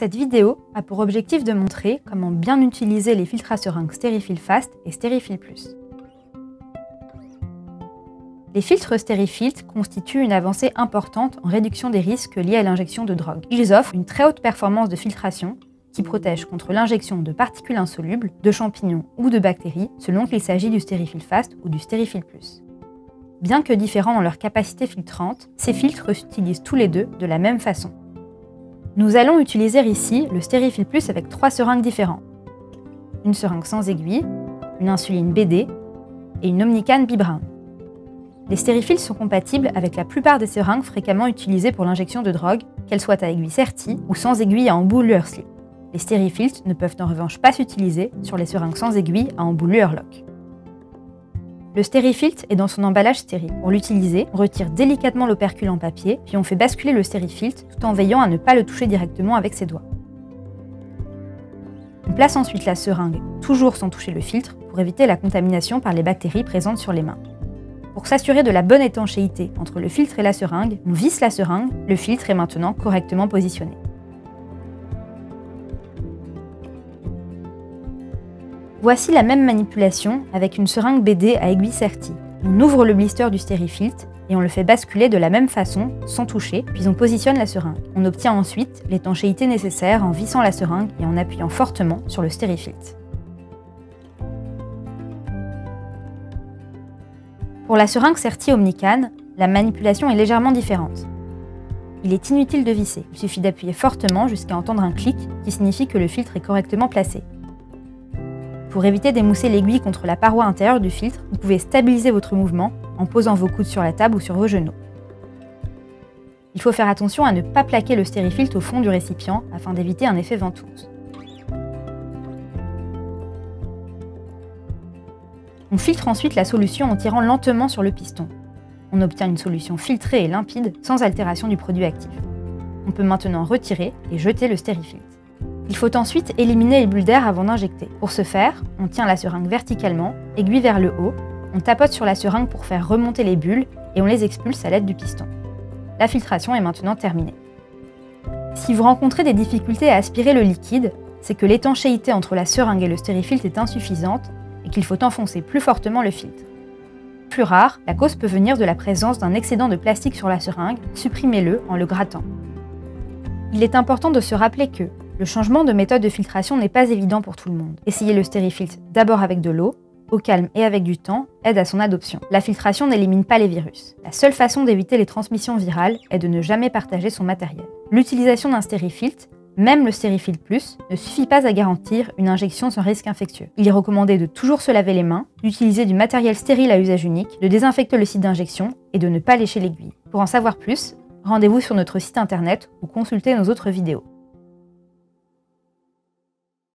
Cette vidéo a pour objectif de montrer comment bien utiliser les filtres à seringue Steri-Fill Fast et Steri-Fill Plus. Les filtres Steri-Fill constituent une avancée importante en réduction des risques liés à l'injection de drogue. Ils offrent une très haute performance de filtration qui protège contre l'injection de particules insolubles, de champignons ou de bactéries, selon qu'il s'agit du Steri-Fill Fast ou du Steri-Fill Plus. Bien que différents dans leur capacité filtrante, ces filtres s'utilisent tous les deux de la même façon. Nous allons utiliser ici le Steri-Fill Plus avec 3 seringues différentes. Une seringue sans aiguille, une insuline BD et une Omnican B-Brown. Les Steri-Fill sont compatibles avec la plupart des seringues fréquemment utilisées pour l'injection de drogue, qu'elles soient à aiguille sertie ou sans aiguille à embout lueur slip. Les Steri-Fill ne peuvent en revanche pas s'utiliser sur les seringues sans aiguille à embout lueur lock. Le Steri-Fill est dans son emballage stérile. Pour l'utiliser, on retire délicatement l'opercule en papier, puis on fait basculer le Steri-Fill tout en veillant à ne pas le toucher directement avec ses doigts. On place ensuite la seringue, toujours sans toucher le filtre, pour éviter la contamination par les bactéries présentes sur les mains. Pour s'assurer de la bonne étanchéité entre le filtre et la seringue, on visse la seringue, le filtre est maintenant correctement positionné. Voici la même manipulation avec une seringue BD à aiguille sertie. On ouvre le blister du Steri-Fill et on le fait basculer de la même façon, sans toucher, puis on positionne la seringue. On obtient ensuite l'étanchéité nécessaire en vissant la seringue et en appuyant fortement sur le Steri-Fill. Pour la seringue sertie Omnican, la manipulation est légèrement différente. Il est inutile de visser, il suffit d'appuyer fortement jusqu'à entendre un clic qui signifie que le filtre est correctement placé. Pour éviter d'émousser l'aiguille contre la paroi intérieure du filtre, vous pouvez stabiliser votre mouvement en posant vos coudes sur la table ou sur vos genoux. Il faut faire attention à ne pas plaquer le Steri-Fill au fond du récipient afin d'éviter un effet ventouse. On filtre ensuite la solution en tirant lentement sur le piston. On obtient une solution filtrée et limpide sans altération du produit actif. On peut maintenant retirer et jeter le Steri-Fill. Il faut ensuite éliminer les bulles d'air avant d'injecter. Pour ce faire, on tient la seringue verticalement, aiguille vers le haut, on tapote sur la seringue pour faire remonter les bulles et on les expulse à l'aide du piston. La filtration est maintenant terminée. Si vous rencontrez des difficultés à aspirer le liquide, c'est que l'étanchéité entre la seringue et le Steri-Fill est insuffisante et qu'il faut enfoncer plus fortement le filtre. Plus rare, la cause peut venir de la présence d'un excédent de plastique sur la seringue, supprimez-le en le grattant. Il est important de se rappeler que le changement de méthode de filtration n'est pas évident pour tout le monde. Essayez le Steri-Fill d'abord avec de l'eau, au calme et avec du temps, aide à son adoption. La filtration n'élimine pas les virus. La seule façon d'éviter les transmissions virales est de ne jamais partager son matériel. L'utilisation d'un Steri-Fill, même le Steri-Fill Plus, ne suffit pas à garantir une injection sans risque infectieux. Il est recommandé de toujours se laver les mains, d'utiliser du matériel stérile à usage unique, de désinfecter le site d'injection et de ne pas lécher l'aiguille. Pour en savoir plus, rendez-vous sur notre site internet ou consultez nos autres vidéos.